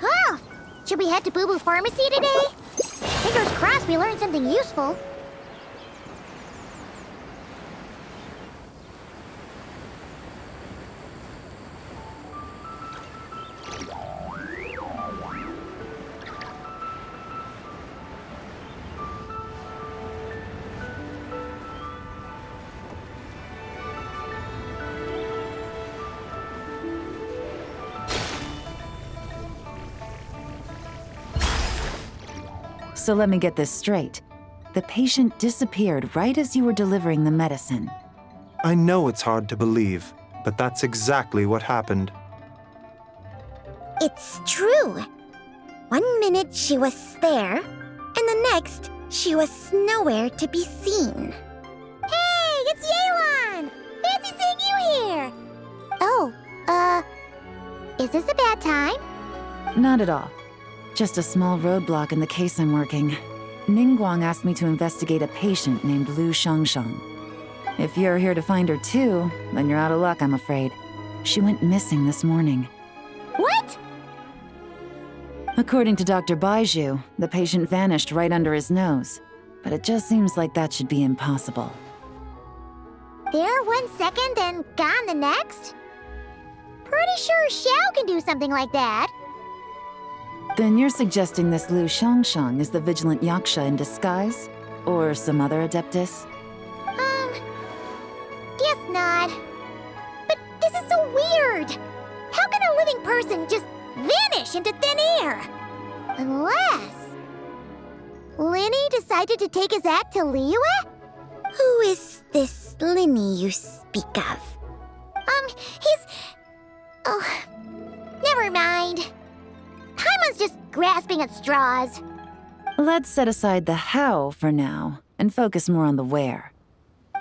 Oh, should we head to Boo Boo Pharmacy today? Fingers crossed we learned something useful. So let me get this straight. The patient disappeared right as you were delivering the medicine. I know it's hard to believe, but that's exactly what happened. It's true. 1 minute she was there, and the next she was nowhere to be seen. Hey, it's Yelan! Fancy seeing you here! Oh, is this a bad time? Not at all. Just a small roadblock in the case I'm working. Ningguang asked me to investigate a patient named Lu Shangshang. If you're here to find her too, then you're out of luck, I'm afraid. She went missing this morning. What? According to Dr. Baiju, the patient vanished right under his nose. But it just seems like that should be impossible. There 1 second and gone the next? Pretty sure Xiao can do something like that. Then you're suggesting this Lu Shangshang is the vigilant Yaksha in disguise? Or some other adeptus? Guess not. But this is so weird. How can a living person just vanish into thin air? Unless Linny decided to take his act to Liyue? Who is this Linny you speak of? He's... Oh, never mind. Paimon's just grasping at straws. Let's set aside the how for now, and focus more on the where.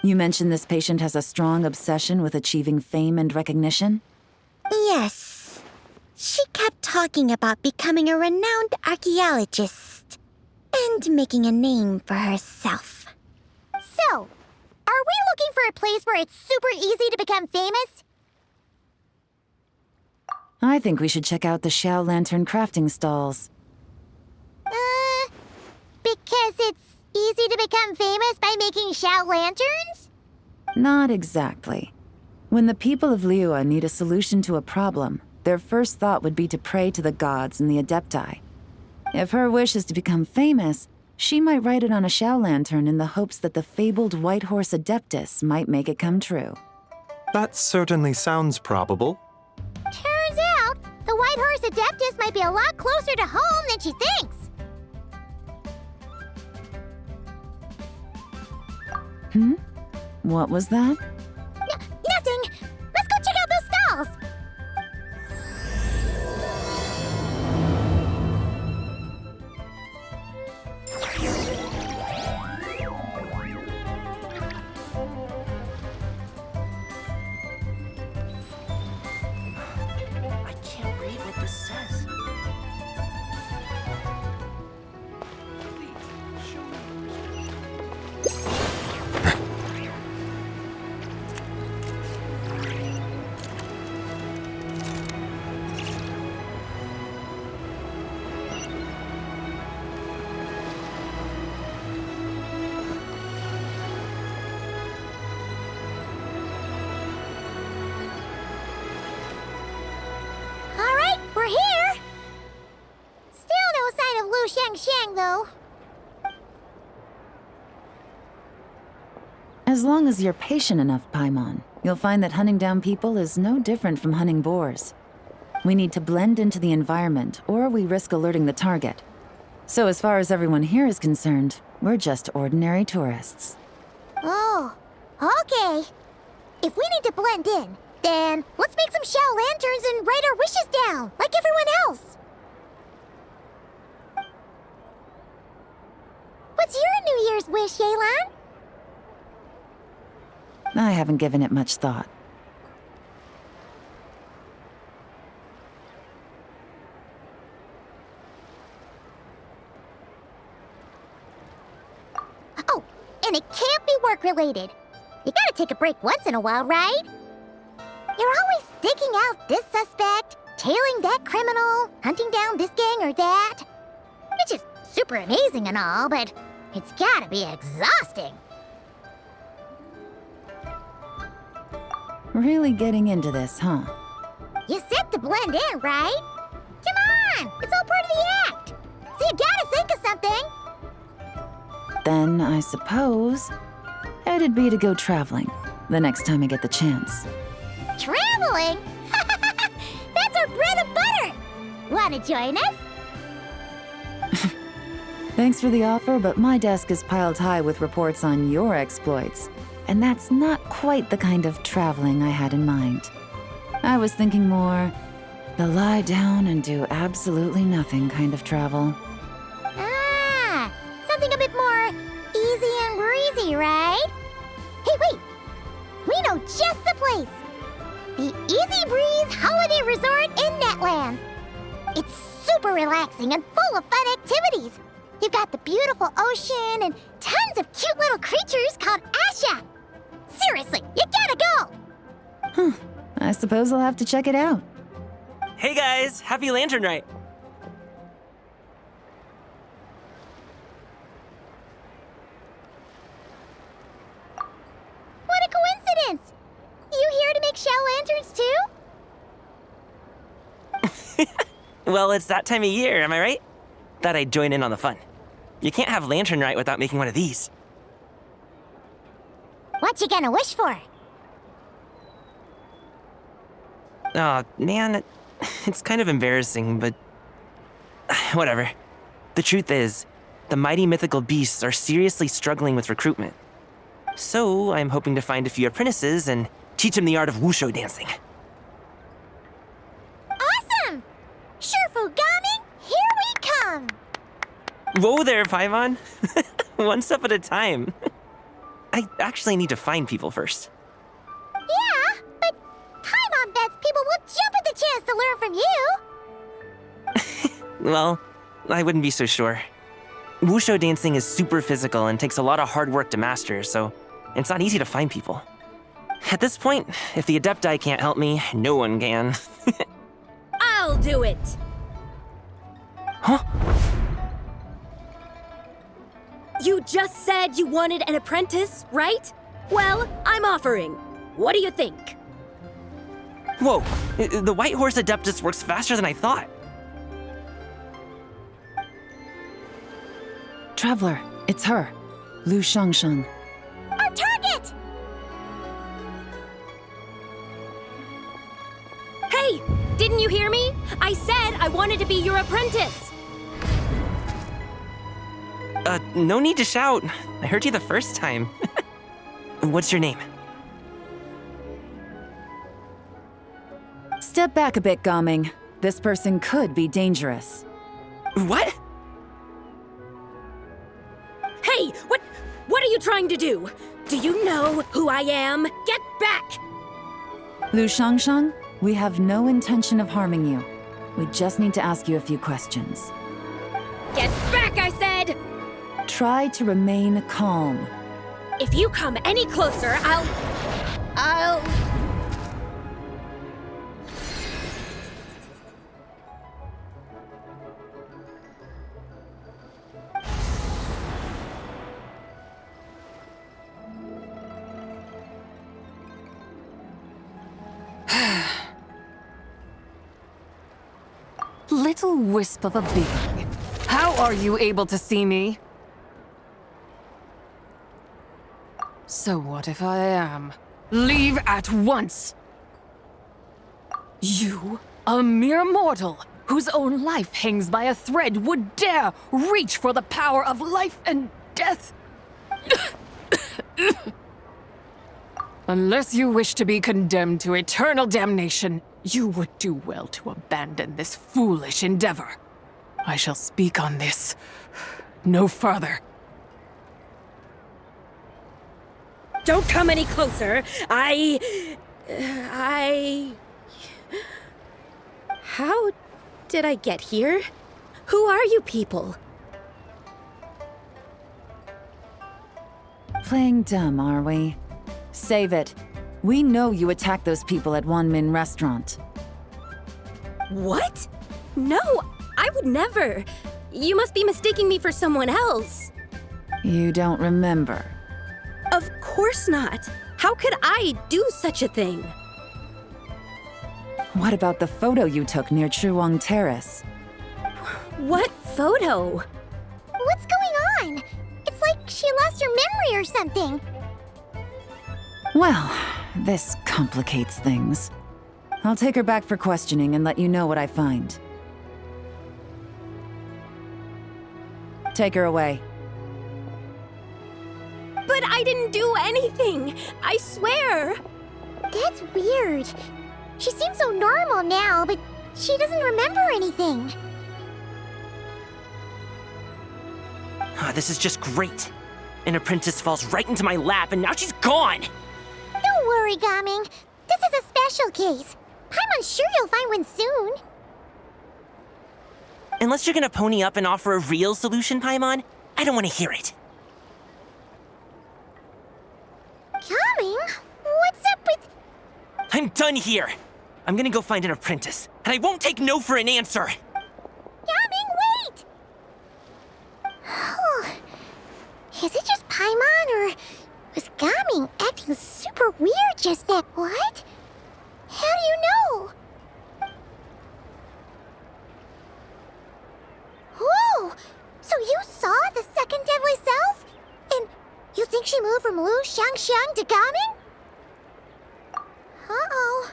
You mentioned this patient has a strong obsession with achieving fame and recognition? Yes. She kept talking about becoming a renowned archaeologist and making a name for herself. So, are we looking for a place where it's super easy to become famous? I think we should check out the Xiao Lantern crafting stalls. Because it's easy to become famous by making Xiao lanterns? Not exactly. When the people of Liyue need a solution to a problem, their first thought would be to pray to the gods and the Adepti. If her wish is to become famous, she might write it on a Xiao lantern in the hopes that the fabled White Horse Adeptus might make it come true. That certainly sounds probable. Turns out, the White Horse Adeptus might be a lot closer to home than she thinks. What was that? Nothing! Let's go check out those stalls! I can't read what this says. Please, show me. Alright, we're here! Still no sign of Lu Shangshang, though. As long as you're patient enough, Paimon, you'll find that hunting down people is no different from hunting boars. We need to blend into the environment, or we risk alerting the target. So as far as everyone here is concerned, we're just ordinary tourists. Oh, okay. If we need to blend in, then let's make some shell lanterns and write our wishes down, like everyone else. What's your New Year's wish, Yelan? I haven't given it much thought. Oh, and it can't be work-related. You gotta take a break once in a while, right? You're always digging out this suspect, tailing that criminal, hunting down this gang or that. Which is super amazing and all, but it's gotta be exhausting. Really getting into this, huh? You said to blend in, right? Come on, it's all part of the act. So you gotta think of something. Then I suppose it'd be to go traveling the next time I get the chance. Traveling? That's our bread and butter. Wanna join us? Thanks for the offer, but my desk is piled high with reports on your exploits. And that's not quite the kind of traveling I had in mind. I was thinking more the lie down and do absolutely nothing kind of travel. Ah, something a bit more easy and breezy, right? Hey, wait! We know just the place! The Easy Breeze Holiday Resort in Netland. It's super relaxing and full of fun activities. You've got the beautiful ocean and tons of cute little creatures called Asha. Seriously, you gotta go! I suppose I'll have to check it out. Hey guys, happy LanternRite! What a coincidence! You here to make shell lanterns too? Well, it's that time of year, am I right? Thought I'd join in on the fun. You can't have LanternRite without making one of these. What you gonna wish for? Aw, man, it's kind of embarrassing, but whatever. The truth is, the mighty mythical beasts are seriously struggling with recruitment. So I'm hoping to find a few apprentices and teach them the art of wushu dancing. Awesome! Shurfugami, here we come! Whoa there, Paimon! One step at a time. I actually need to find people first. Yeah, but Paimon bets people will jump at the chance to learn from you! Well, I wouldn't be so sure. Wushu dancing is super physical and takes a lot of hard work to master, so it's not easy to find people. At this point, if the Adepti can't help me, no one can. I'll do it! Huh? You just said you wanted an apprentice, right? Well, I'm offering. What do you think? Whoa, the White Horse Adeptus works faster than I thought. Traveler, it's her, Lu Shangsheng. Our target! Hey, didn't you hear me? I said I wanted to be your apprentice. No need to shout. I heard you the first time. What's your name? Step back a bit, Gaming. This person could be dangerous. What? Hey, what are you trying to do? Do you know who I am? Get back! Lu Shangsheng, we have no intention of harming you. We just need to ask you a few questions. Get back, I said! Try to remain calm. If you come any closer, I'll... Little wisp of a being. How are you able to see me? So what if I am? Leave at once! You, a mere mortal, whose own life hangs by a thread, would dare reach for the power of life and death? Unless you wish to be condemned to eternal damnation, you would do well to abandon this foolish endeavor. I shall speak on this no further. Don't come any closer. How did I get here? Who are you people? Playing dumb, are we? Save it. We know you attacked those people at One Min Restaurant. What? No, I would never. You must be mistaking me for someone else. You don't remember. Of course not. How could I do such a thing? What about the photo you took near Chuang Terrace? What photo? What's going on? It's like she lost her memory or something. Well, this complicates things. I'll take her back for questioning and let you know what I find. Take her away. But I didn't do anything. I swear. That's weird. She seems so normal now, but she doesn't remember anything. This is just great. An apprentice falls right into my lap, and now she's gone! Don't worry, Gaming. This is a special case. I'm sure you'll find one soon. Unless you're gonna pony up and offer a real solution, Paimon, I don't want to hear it. Gaming? What's up with... I'm done here. I'm gonna go find an apprentice, and I won't take no for an answer. Gaming, wait! Is it just Paimon, or was Gaming acting super weird just now? What? How do you know? Whoa! So you saw the second deadly self? And you think she moved from Lu Xiangxiang to Gaming? Uh-oh.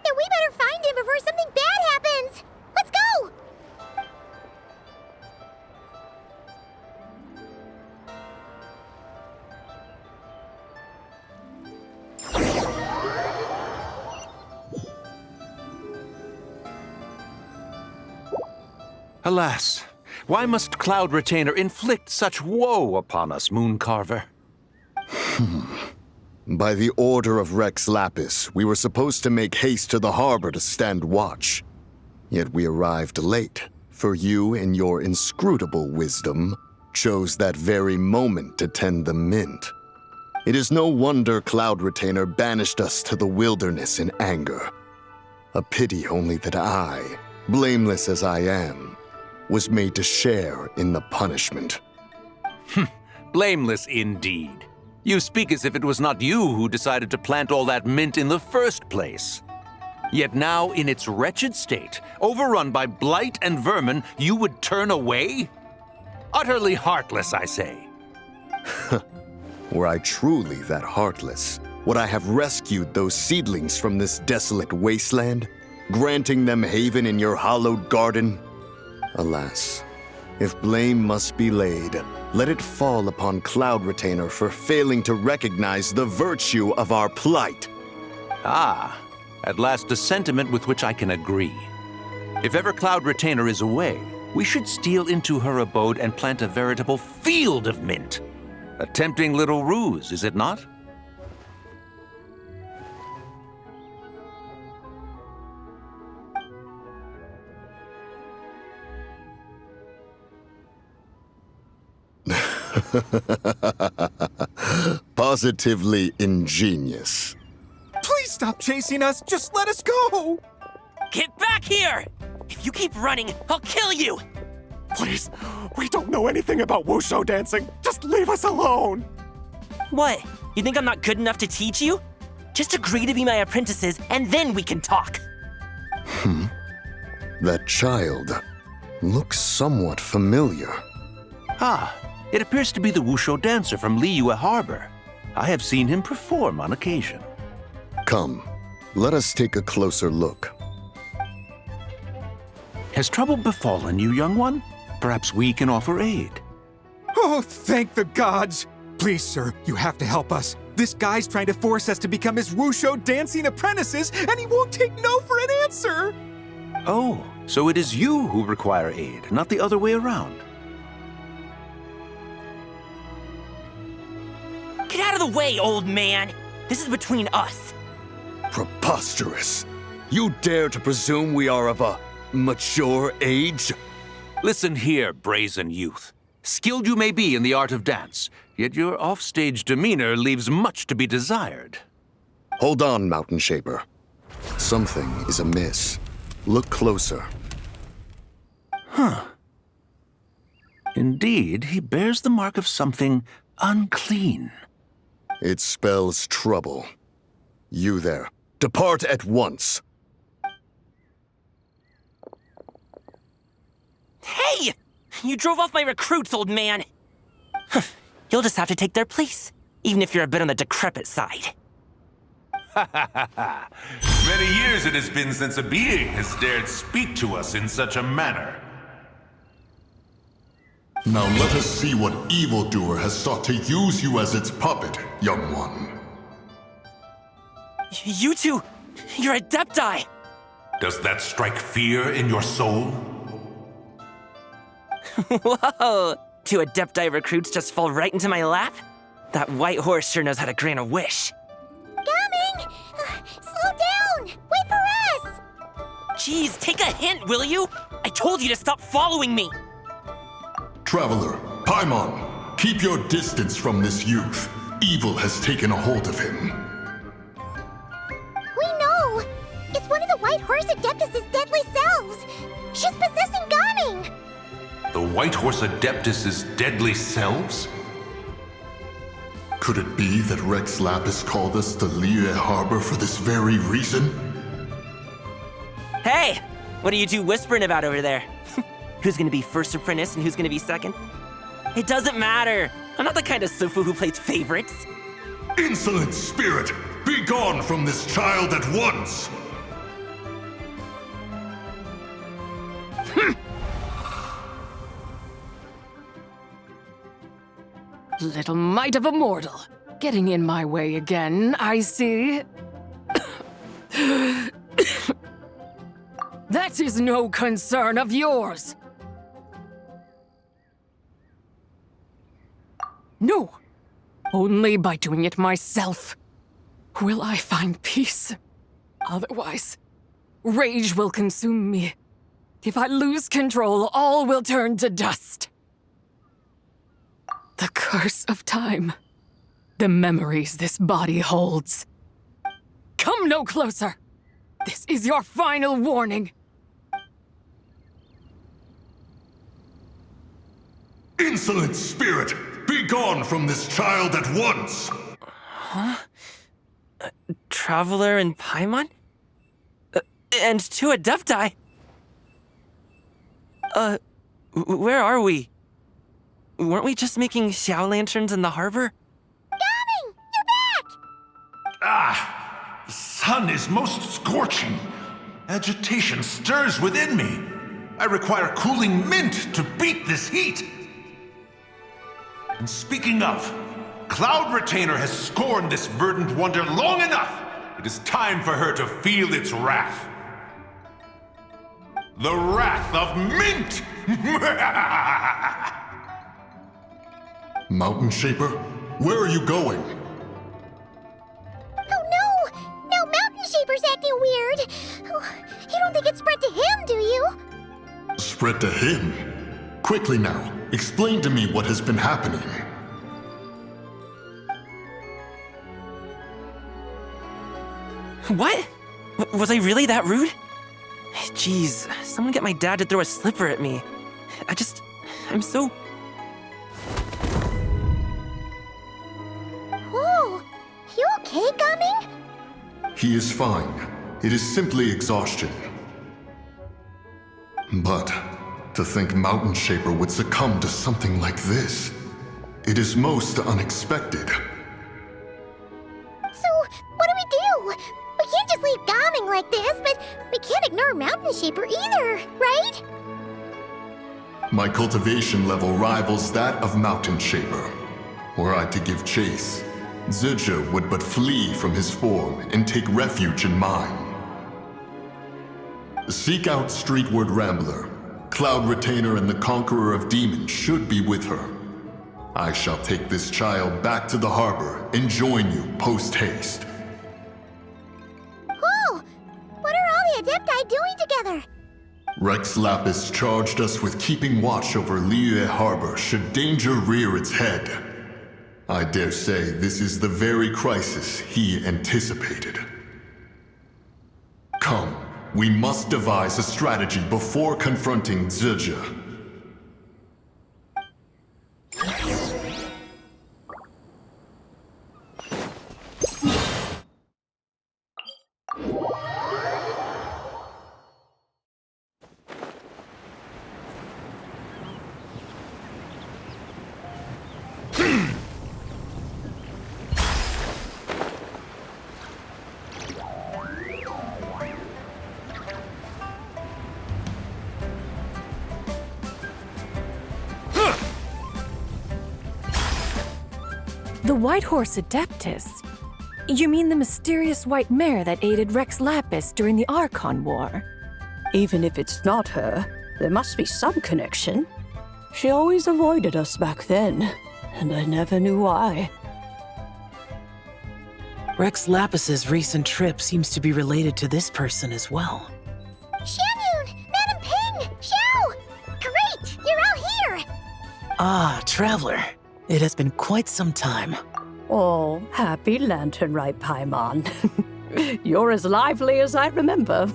Then we better find him before something bad happens. Let's go! Alas, why must Cloud Retainer inflict such woe upon us, Mooncarver? By the order of Rex Lapis, we were supposed to make haste to the harbor to stand watch. Yet we arrived late, for you, in your inscrutable wisdom, chose that very moment to tend the mint. It is no wonder Cloud Retainer banished us to the wilderness in anger. A pity only that I, blameless as I am, was made to share in the punishment. Blameless indeed. You speak as if it was not you who decided to plant all that mint in the first place. Yet now, in its wretched state, overrun by blight and vermin, you would turn away? Utterly heartless, I say. Were I truly that heartless, would I have rescued those seedlings from this desolate wasteland, granting them haven in your hallowed garden? Alas, if blame must be laid, let it fall upon Cloud Retainer for failing to recognize the virtue of our plight. Ah, at last a sentiment with which I can agree. If ever Cloud Retainer is away, we should steal into her abode and plant a veritable field of mint. A tempting little ruse, is it not? Positively ingenious. Please stop chasing us. Just let us go. Get back here! If you keep running, I'll kill you! Please, we don't know anything about wushu dancing. Just leave us alone. What? You think I'm not good enough to teach you? Just agree to be my apprentices, and then we can talk. That child looks somewhat familiar. Ah, it appears to be the Wushu dancer from Liyue Harbor. I have seen him perform on occasion. Come, let us take a closer look. Has trouble befallen you, young one? Perhaps we can offer aid. Oh, thank the gods! Please, sir, you have to help us. This guy's trying to force us to become his Wusho dancing apprentices, and he won't take no for an answer! Oh, so it is you who require aid, not the other way around. Get out of the way, old man! This is between us. Preposterous! You dare to presume we are of a mature age? Listen here, brazen youth. Skilled you may be in the art of dance, yet your offstage demeanor leaves much to be desired. Hold on, Mountain Shaper. Something is amiss. Look closer. Huh. Indeed, he bears the mark of something unclean. It spells trouble. You there, depart at once. Hey! You drove off my recruits, old man! You'll just have to take their place, even if you're a bit on the decrepit side. Many years it has been since a being has dared speak to us in such a manner. Now let us see what evildoer has sought to use you as its puppet, young one. You two, you're Adepti! Does that strike fear in your soul? Whoa! Two Adepti recruits just fall right into my lap? That white horse sure knows how to grant a wish. Coming! Slow down! Wait for us! Jeez, take a hint, will you? I told you to stop following me! Traveler, Paimon, keep your distance from this youth. Evil has taken a hold of him. We know! It's one of the White Horse Adeptus' deadly selves! She's possessing Gaming! The White Horse Adeptus' deadly selves? Could it be that Rex Lapis called us to Liyue Harbor for this very reason? Hey! What are you two whispering about over there? Who's gonna be first apprentice and who's gonna be second? It doesn't matter! I'm not the kind of Sufu who plays favorites. Insolent spirit! Be gone from this child at once! Little mite of a mortal. Getting in my way again, I see. That is no concern of yours. No. Only by doing it myself will I find peace. Otherwise, rage will consume me. If I lose control, all will turn to dust. The curse of time. The memories this body holds. Come no closer! This is your final warning. Insolent spirit! Be gone from this child at once! Huh? Traveler and Paimon? And two Adepti? Where are we? Weren't we just making Xiao lanterns in the harbor? Gaming! You're back! Ah! The sun is most scorching. Agitation stirs within me. I require cooling mint to beat this heat. And speaking of, Cloud Retainer has scorned this verdant wonder long enough. It is time for her to feel its wrath. The wrath of mint! Mountain Shaper, where are you going? Oh no! Now Mountain Shaper's acting weird! Oh, you don't think it's spread to him, do you? Spread to him? Quickly now, explain to me what has been happening. What? Was I really that rude? Jeez, someone get my dad to throw a slipper at me. I'm so... Whoa! You okay, Gaming? He is fine. It is simply exhaustion. But to think Mountain Shaper would succumb to something like this, it is most unexpected. So, what do we do? Shaper either, right? My cultivation level rivals that of Mountain Shaper. Were I to give chase, Zurja would but flee from his form and take refuge in mine. Seek out Streetward Rambler. Cloud Retainer and the Conqueror of Demons should be with her. I shall take this child back to the harbor and join you post-haste. Whoa! What are all the Adepti doing together? Rex Lapis charged us with keeping watch over Liyue Harbor should danger rear its head. I dare say this is the very crisis he anticipated. Come, we must devise a strategy before confronting Zurja. The White Horse Adeptus? You mean the mysterious white mare that aided Rex Lapis during the Archon War? Even if it's not her, there must be some connection. She always avoided us back then, and I never knew why. Rex Lapis's recent trip seems to be related to this person as well. Xianyun! Madam Ping! Xiao! Great! You're all here! Ah, Traveler. It has been quite some time. Oh, happy LanternRite, Paimon. You're as lively as I remember.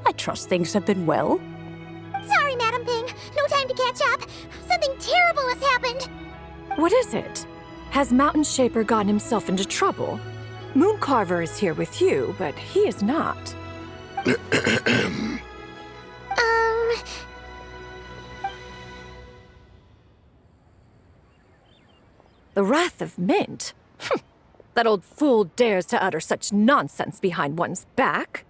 I trust things have been well. Sorry, Madam Ping. No time to catch up. Something terrible has happened. What is it? Has Mountain Shaper gotten himself into trouble? Mooncarver is here with you, but he is not. The Wrath of Mint? That old fool dares to utter such nonsense behind one's back.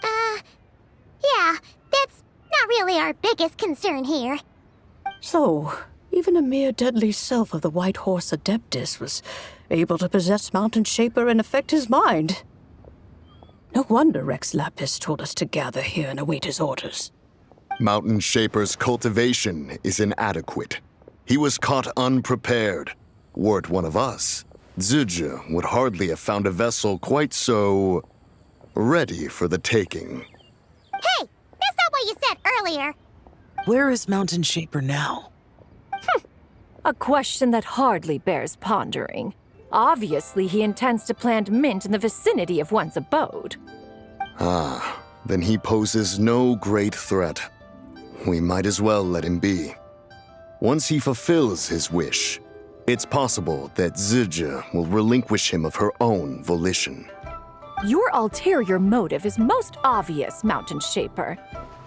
Yeah, that's not really our biggest concern here. So, even a mere deadly self of the White Horse Adeptus was able to possess Mountain Shaper and affect his mind. No wonder Rex Lapis told us to gather here and await his orders. Mountain Shaper's cultivation is inadequate. He was caught unprepared. Were it one of us, Zurja would hardly have found a vessel quite so ready for the taking. Hey, that's not what you said earlier. Where is Mountain Shaper now? A question that hardly bears pondering. Obviously, he intends to plant mint in the vicinity of one's abode. Ah, then he poses no great threat. We might as well let him be. Once he fulfills his wish, it's possible that Zurja will relinquish him of her own volition. Your ulterior motive is most obvious, Mountain Shaper.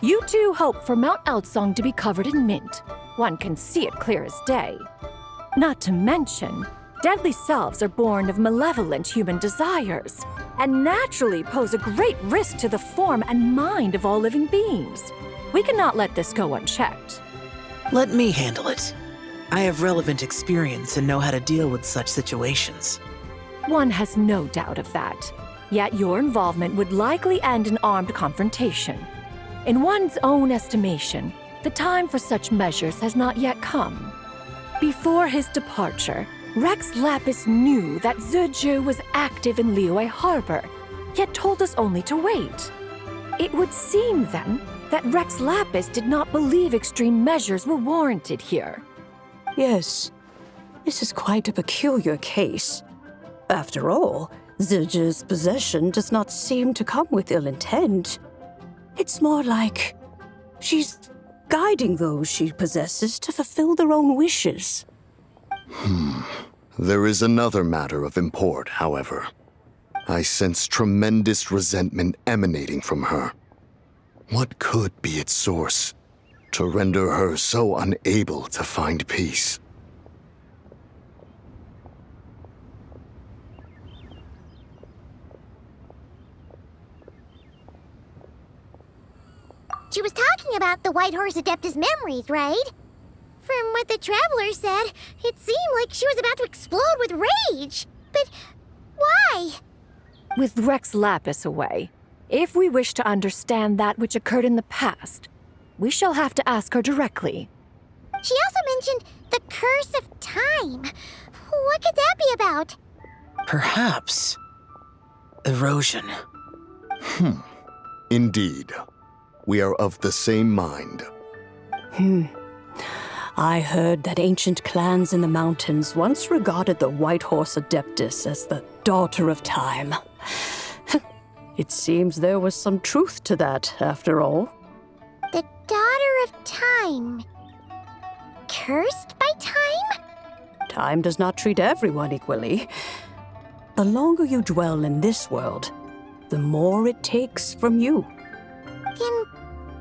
You two hope for Mount Eltsong to be covered in mint. One can see it clear as day. Not to mention, deadly selves are born of malevolent human desires, and naturally pose a great risk to the form and mind of all living beings. We cannot let this go unchecked. Let me handle it. I have relevant experience and know how to deal with such situations. One has no doubt of that. Yet your involvement would likely end in armed confrontation. In one's own estimation, the time for such measures has not yet come. Before his departure, Rex Lapis knew that Zurja was active in Liyue Harbor, yet told us only to wait. It would seem, then, that Rex Lapis did not believe extreme measures were warranted here. Yes, this is quite a peculiar case. After all, Zurja's possession does not seem to come with ill intent. It's more like she's guiding those she possesses to fulfill their own wishes. There is another matter of import, however. I sense tremendous resentment emanating from her. What could be its source to render her so unable to find peace? She was talking about the White Horse Adeptus memories, right? From what the Traveler said, it seemed like she was about to explode with rage. But why? With Rex Lapis away, if we wish to understand that which occurred in the past, we shall have to ask her directly. She also mentioned the Curse of Time. What could that be about? Perhaps erosion. Indeed. We are of the same mind. I heard that ancient clans in the mountains once regarded the White Horse Adeptus as the daughter of time. It seems there was some truth to that, after all. The Daughter of Time. Cursed by time? Time does not treat everyone equally. The longer you dwell in this world, the more it takes from you. Then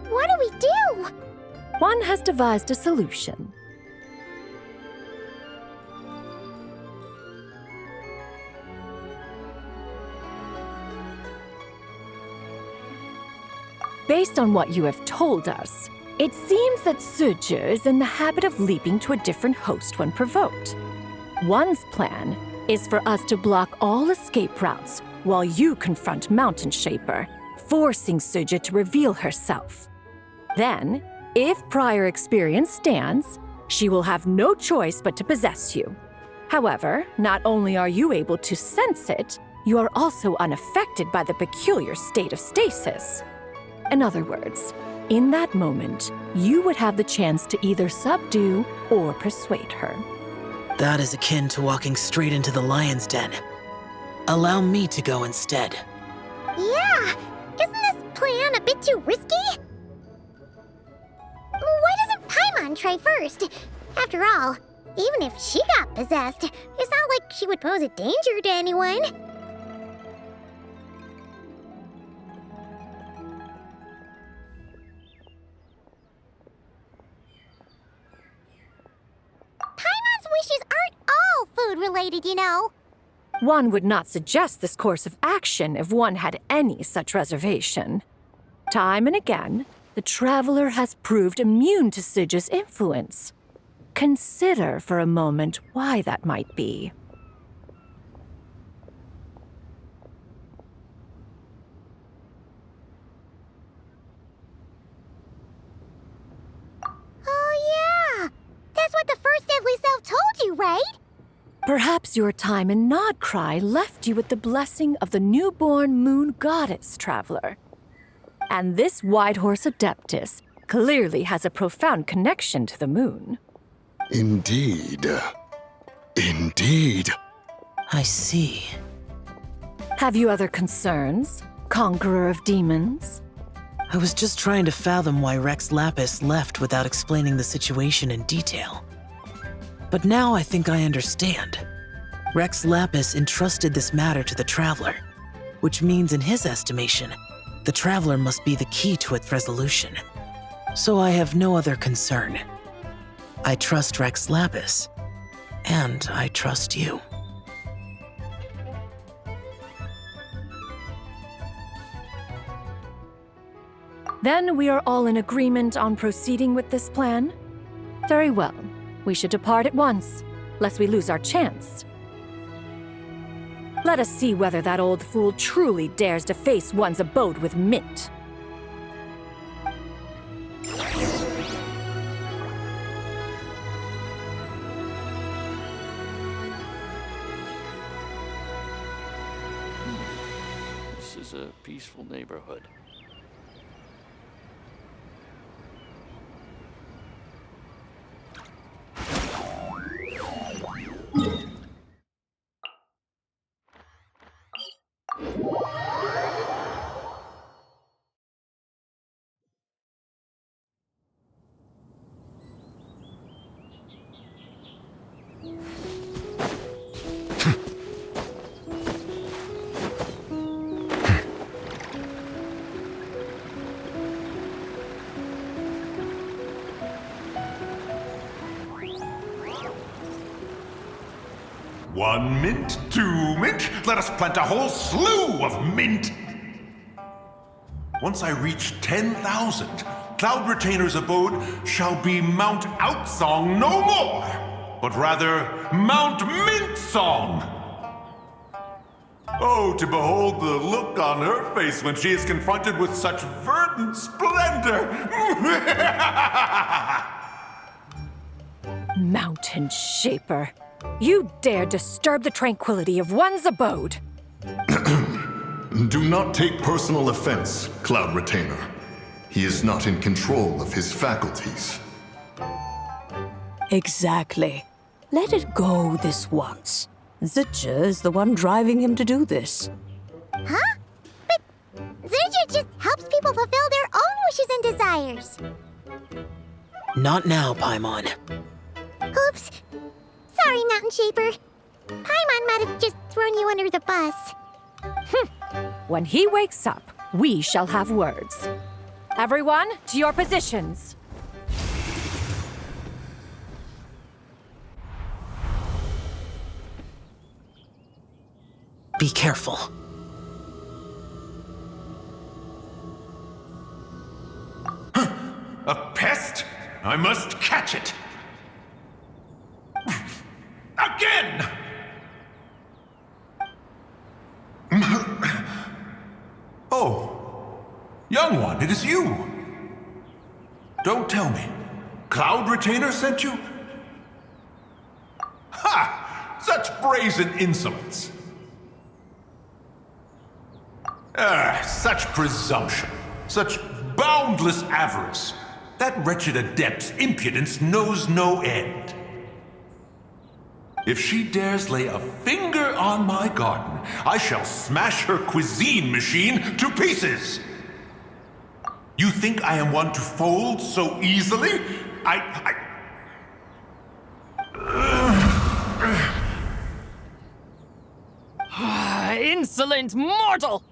what do we do? One has devised a solution. Based on what you have told us, it seems that Suju is in the habit of leaping to a different host when provoked. One's plan is for us to block all escape routes while you confront Mountain Shaper, forcing Suju to reveal herself. Then, if prior experience stands, she will have no choice but to possess you. However, not only are you able to sense it, you are also unaffected by the peculiar state of stasis. In other words, in that moment, you would have the chance to either subdue or persuade her. That is akin to walking straight into the lion's den. Allow me to go instead. Yeah, isn't this plan a bit too risky? Why doesn't Paimon try first? After all, even if she got possessed, it's not like she would pose a danger to anyone. Paimon's wishes aren't all food-related, you know. One would not suggest this course of action if one had any such reservation. Time and again, the Traveler has proved immune to Suju's influence. Consider for a moment why that might be. Oh yeah, that's what the First Deadly Self told you, right? Perhaps your time in Nodcry left you with the blessing of the newborn moon goddess, Traveler. And this White Horse Adeptus clearly has a profound connection to the moon. Indeed. Indeed. I see. Have you other concerns, Conqueror of Demons? I was just trying to fathom why Rex Lapis left without explaining the situation in detail. But now I think I understand. Rex Lapis entrusted this matter to the Traveler, which means in his estimation, the Traveler must be the key to its resolution. So I have no other concern. I trust Rex Lapis, and I trust you. Then we are all in agreement on proceeding with this plan? Very well. We should depart at once, lest we lose our chance. Let us see whether that old fool truly dares to face one's abode with Mint. This is a peaceful neighborhood. One mint, two mint, let us plant a whole slew of mint. Once I reach 10,000, Cloud Retainer's abode shall be Mount Outsong no more, but rather Mount Mintsong. Oh, to behold the look on her face when she is confronted with such verdant splendor! Mountain Shaper, you dare disturb the tranquility of one's abode. Do not take personal offense, Cloud Retainer. He is not in control of his faculties. Exactly. Let it go this once. Zidja is the one driving him to do this. Huh? But Zidja just helps people fulfill their own wishes and desires. Not now, Paimon. Oops. Sorry, Mountain Shaper. Paimon might have just thrown you under the bus. When he wakes up, we shall have words. Everyone, to your positions. Be careful. A pest? I must catch it! Again! Oh, young one, it is you. Don't tell me. Cloud Retainer sent you? Ha! Such brazen insolence. Such presumption. Such boundless avarice. That wretched adept's impudence knows no end. If she dares lay a finger on my garden, I shall smash her cuisine machine to pieces! You think I am one to fold so easily? Insolent mortal!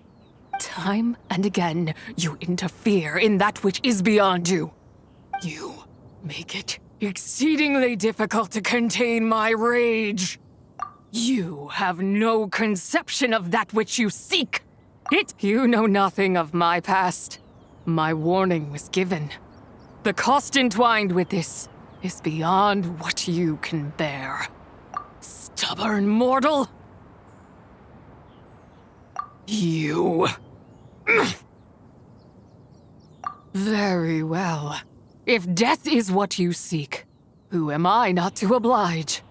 Time and again, you interfere in that which is beyond you. You make it exceedingly difficult to contain my rage. You have no conception of that which you seek. You know nothing of my past. My warning was given. The cost entwined with this is beyond what you can bear. Stubborn mortal! You. Very well. If death is what you seek, who am I not to oblige?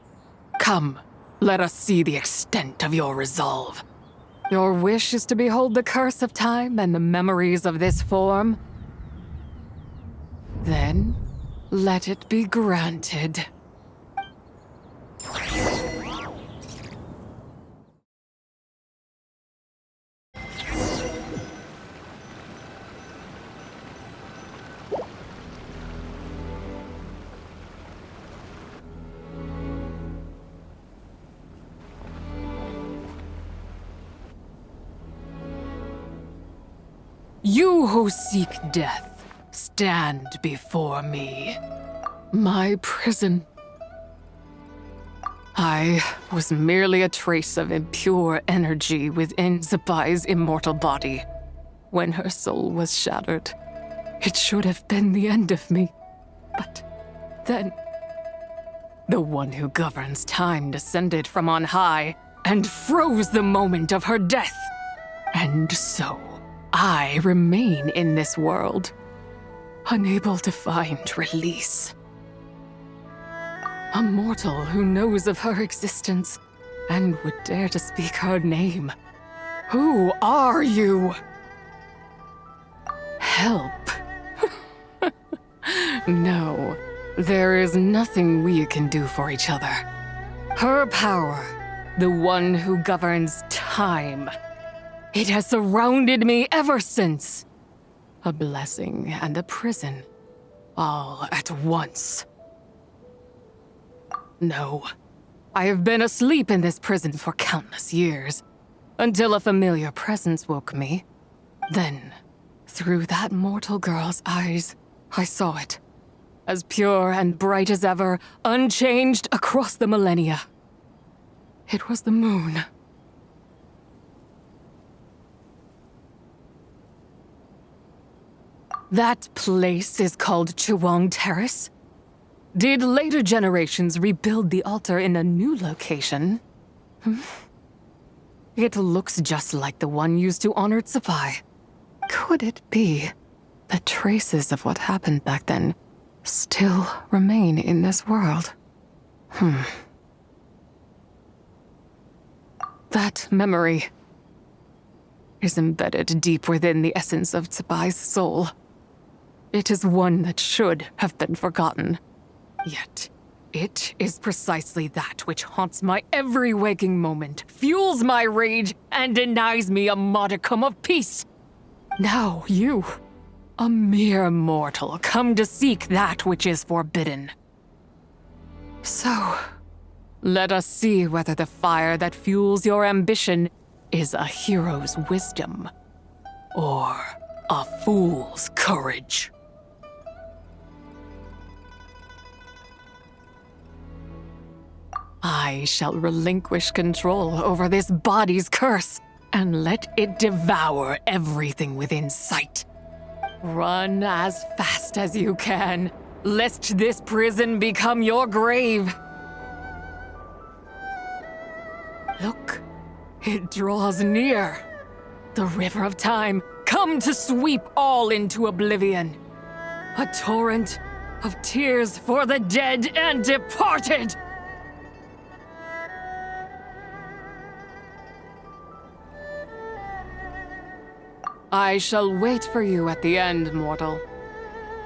Come, let us see the extent of your resolve. Your wish is to behold the curse of time and the memories of this form? Then, let it be granted. You who seek death, stand before me. My prison. I was merely a trace of impure energy within Zapai's immortal body. When her soul was shattered, it should have been the end of me. But then, the one who governs time descended from on high and froze the moment of her death. And so, I remain in this world, unable to find release. A mortal who knows of her existence and would dare to speak her name. Who are you? Help. No, there is nothing we can do for each other. Her power, the one who governs time, it has surrounded me ever since. A blessing and a prison, all at once. No, I have been asleep in this prison for countless years, until a familiar presence woke me. Then, through that mortal girl's eyes, I saw it, as pure and bright as ever, unchanged across the millennia. It was the moon. That place is called Chiwang Terrace? Did later generations rebuild the altar in a new location? It looks just like the one used to honor Tsupai. Could it be the traces of what happened back then still remain in this world? That memory is embedded deep within the essence of Tsupai's soul. It is one that should have been forgotten. Yet, it is precisely that which haunts my every waking moment, fuels my rage, and denies me a modicum of peace. Now you, a mere mortal, come to seek that which is forbidden. So, let us see whether the fire that fuels your ambition is a hero's wisdom or a fool's courage. I shall relinquish control over this body's curse and let it devour everything within sight. Run as fast as you can, lest this prison become your grave. Look, it draws near. The river of time, come to sweep all into oblivion. A torrent of tears for the dead and departed. I shall wait for you at the end, mortal.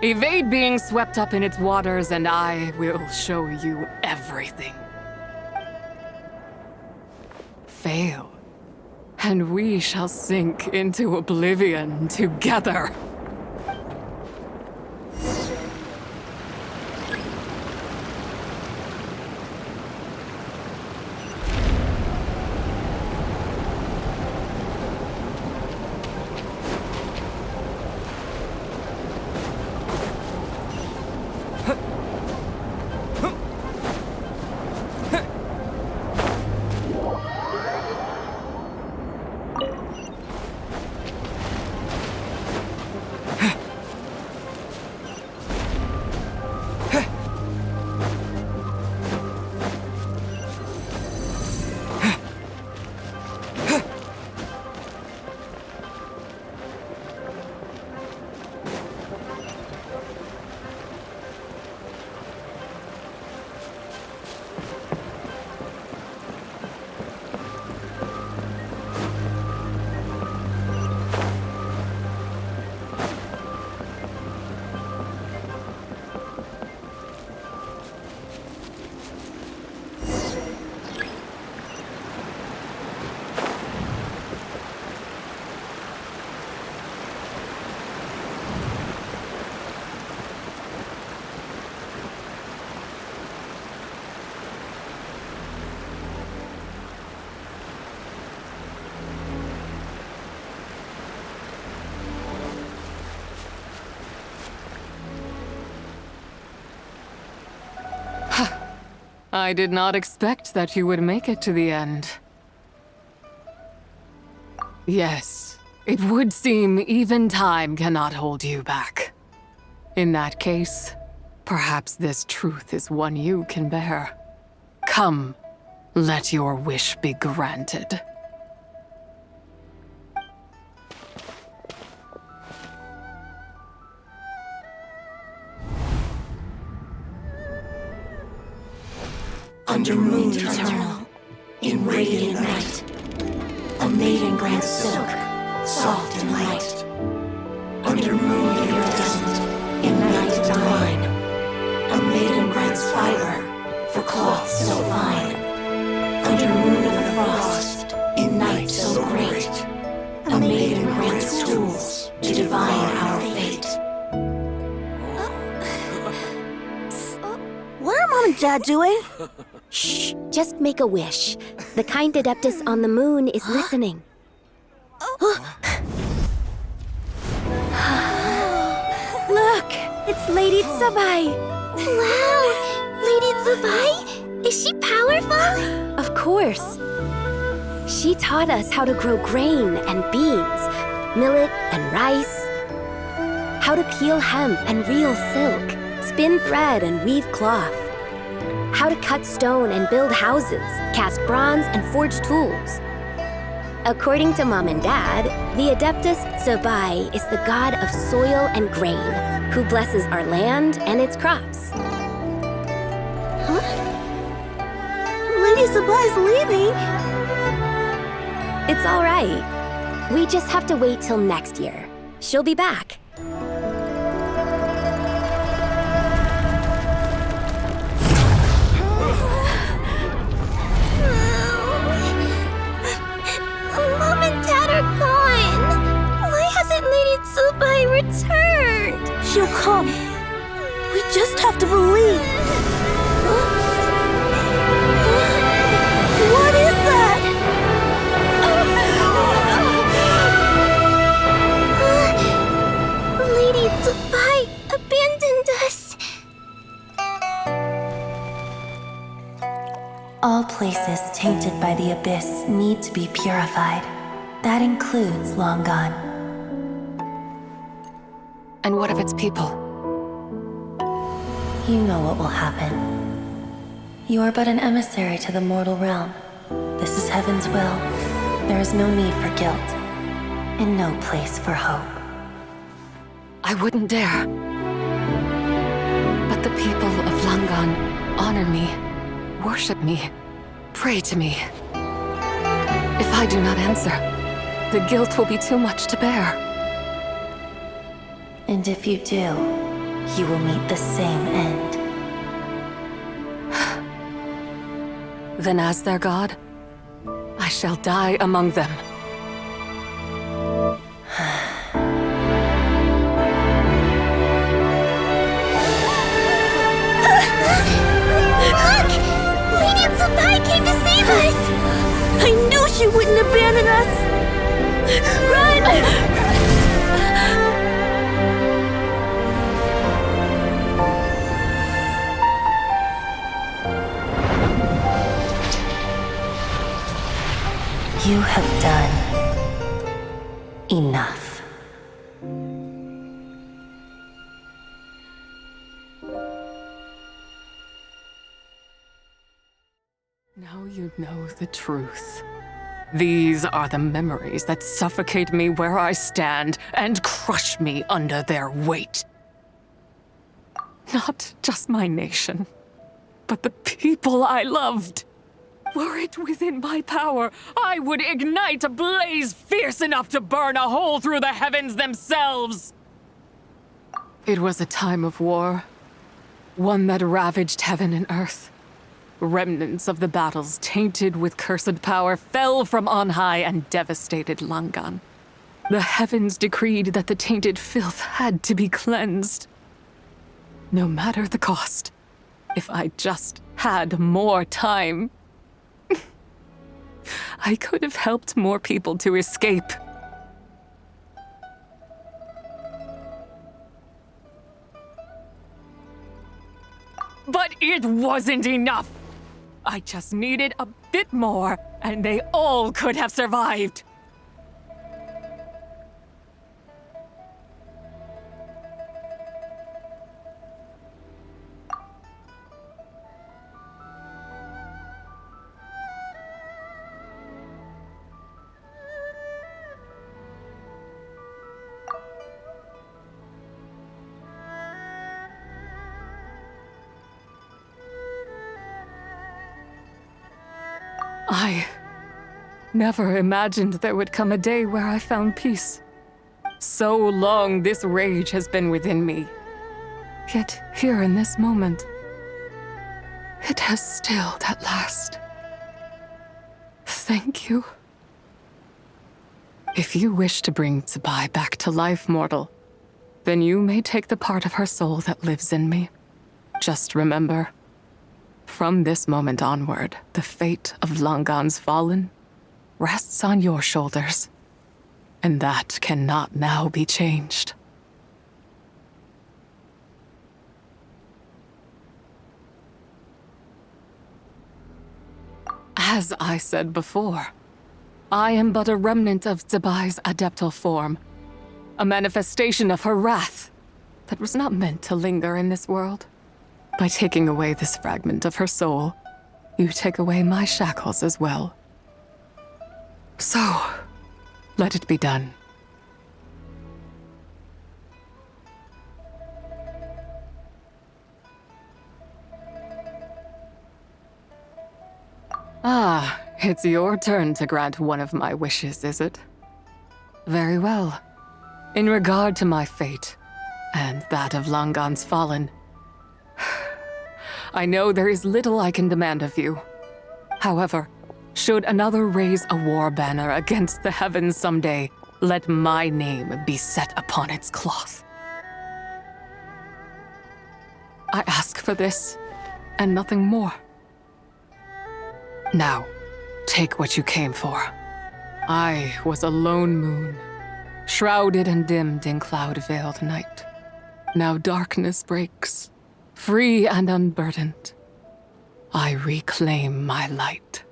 Evade being swept up in its waters, and I will show you everything. Fail, and we shall sink into oblivion together. I did not expect that you would make it to the end. Yes, it would seem even time cannot hold you back. In that case, perhaps this truth is one you can bear. Come, let your wish be granted. Under moon eternal, in radiant night, a maiden grants silk, soft and light. Under moon iridescent, in night divine, a maiden grants fiber for cloth so fine. Under moon of the frost, in night so great, a maiden grants tools to divine our fate. What are Mom and Dad doing? Shh, just make a wish. The kind Adeptus on the moon is listening. Look, it's Lady Tsubai. Wow! Lady Tsubai? Is she powerful? Of course. She taught us how to grow grain and beans, millet and rice, how to peel hemp and reel silk, spin thread and weave cloth, how to cut stone and build houses, cast bronze and forge tools. According to Mom and Dad, the Adeptus Zabai is the god of soil and grain, who blesses our land and its crops. Huh? Lady Zabai's leaving. It's all right. We just have to wait till next year. She'll be back. Mom and Dad are gone. Why hasn't Lady Zabai returned? She'll come. We just have to believe. What is that? Lady Zabai abandoned us. All places tainted by the abyss need to be purified. That includes Long Gone. And what of its people? You know what will happen. You are but an emissary to the mortal realm. This is Heaven's will. There is no need for guilt, and no place for hope. I wouldn't dare. But the people of Langan honor me, worship me, pray to me. If I do not answer, the guilt will be too much to bear. And if you do, you will meet the same end. Then as their god, I shall die among them. Look! Lady Zabai came to save us! I knew she wouldn't abandon us! Run! You have done enough. Now you know the truth. These are the memories that suffocate me where I stand and crush me under their weight. Not just my nation, but the people I loved. Were it within my power, I would ignite a blaze fierce enough to burn a hole through the heavens themselves. It was a time of war, one that ravaged heaven and earth. Remnants of the battles tainted with cursed power fell from on high and devastated Langan. The heavens decreed that the tainted filth had to be cleansed. No matter the cost, if I just had more time, I could have helped more people to escape. But it wasn't enough! I just needed a bit more, and they all could have survived. I never imagined there would come a day where I found peace. So long this rage has been within me. Yet here in this moment, it has stilled at last. Thank you. If you wish to bring Zabai back to life, mortal, then you may take the part of her soul that lives in me. Just remember, from this moment onward, the fate of Langan's fallen rests on your shoulders, and that cannot now be changed. As I said before, I am but a remnant of Zabai's adeptal form, a manifestation of her wrath that was not meant to linger in this world. By taking away this fragment of her soul, you take away my shackles as well. So, let it be done. Ah, it's your turn to grant one of my wishes, is it? Very well. In regard to my fate, and that of Langan's fallen, I know there is little I can demand of you. However, should another raise a war banner against the heavens someday, let my name be set upon its cloth. I ask for this, and nothing more. Now, take what you came for. I was a lone moon, shrouded and dimmed in cloud-veiled night. Now darkness breaks, free and unburdened. I reclaim my light.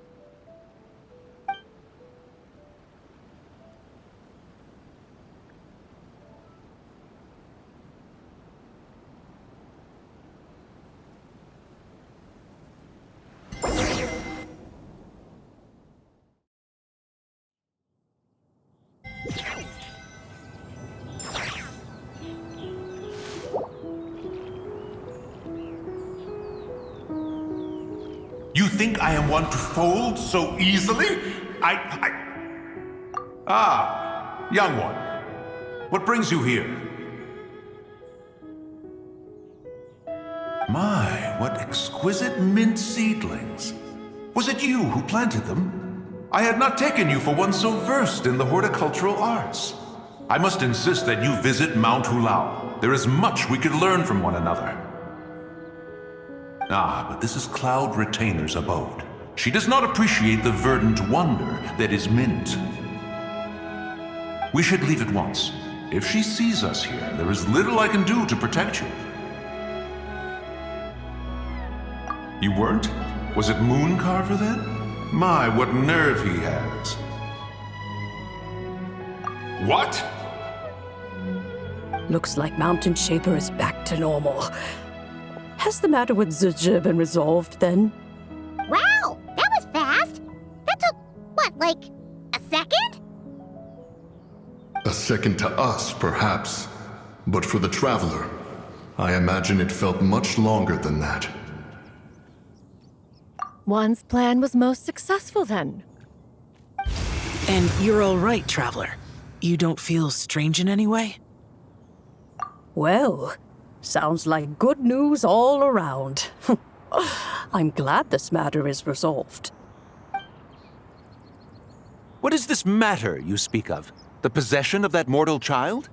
You think I am one to fold so easily? Ah, young one. What brings you here? My, what exquisite mint seedlings. Was it you who planted them? I had not taken you for one so versed in the horticultural arts. I must insist that you visit Mount Hulao. There is much we could learn from one another. Ah, but this is Cloud Retainer's abode. She does not appreciate the verdant wonder that is mint. We should leave at once. If she sees us here, there is little I can do to protect you. You weren't? Was it Mooncarver then? My, what nerve he has. What? Looks like Mountain Shaper is back to normal. Has the matter with Zizhi been resolved then? Wow, that was fast. That took, what, like a second? A second to us, perhaps. But for the Traveler, I imagine it felt much longer than that. One's plan was most successful then. And you're all right, Traveler. You don't feel strange in any way? Well, sounds like good news all around. I'm glad this matter is resolved. What is this matter you speak of? The possession of that mortal child?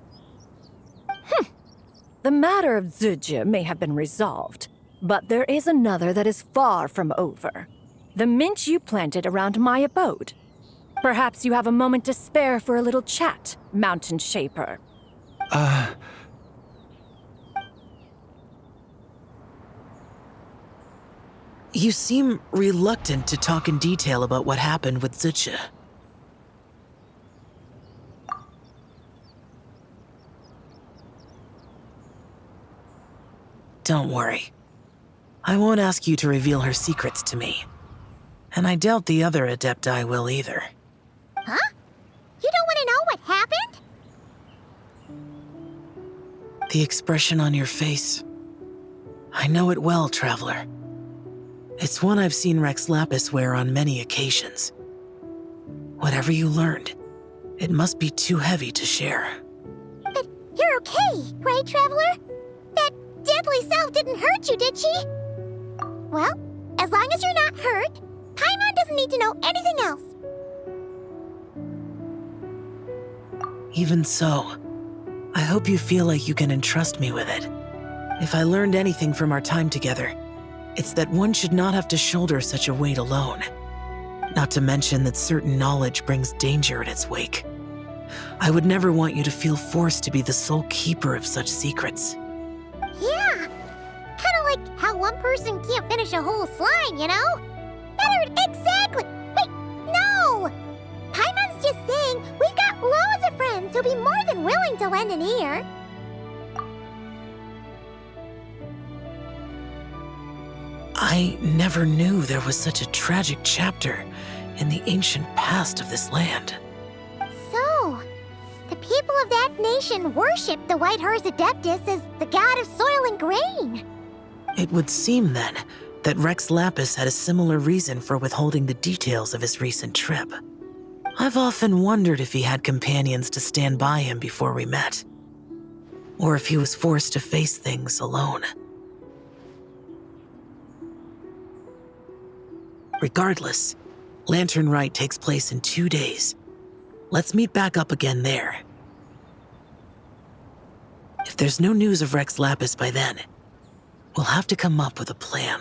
The matter of Zizhi may have been resolved, but there is another that is far from over. The mint you planted around my abode. Perhaps you have a moment to spare for a little chat, Mountain Shaper. You seem reluctant to talk in detail about what happened with Zizhi. Don't worry. I won't ask you to reveal her secrets to me. And I doubt the other Adepti will either. Huh? You don't want to know what happened? The expression on your face. I know it well, Traveler. It's one I've seen Rex Lapis wear on many occasions. Whatever you learned, it must be too heavy to share. But you're okay, right, Traveler? That deadly self didn't hurt you, did she? Well, as long as you're not hurt, Paimon doesn't need to know anything else. Even so, I hope you feel like you can entrust me with it. If I learned anything from our time together, it's that one should not have to shoulder such a weight alone. Not to mention that certain knowledge brings danger in its wake. I would never want you to feel forced to be the sole keeper of such secrets. Yeah, kind of like how one person can't finish a whole slime, you know? Exactly! Wait, no! Paimon's just saying we've got loads of friends who'll be more than willing to lend an ear. I never knew there was such a tragic chapter in the ancient past of this land. So, the people of that nation worship the White Horse Adeptus as the god of soil and grain. It would seem, then, that Rex Lapis had a similar reason for withholding the details of his recent trip. I've often wondered if he had companions to stand by him before we met, or if he was forced to face things alone. Regardless, LanternRite takes place in 2 days. Let's meet back up again there. If there's no news of Rex Lapis by then, we'll have to come up with a plan.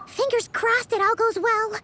Fingers crossed it all goes well.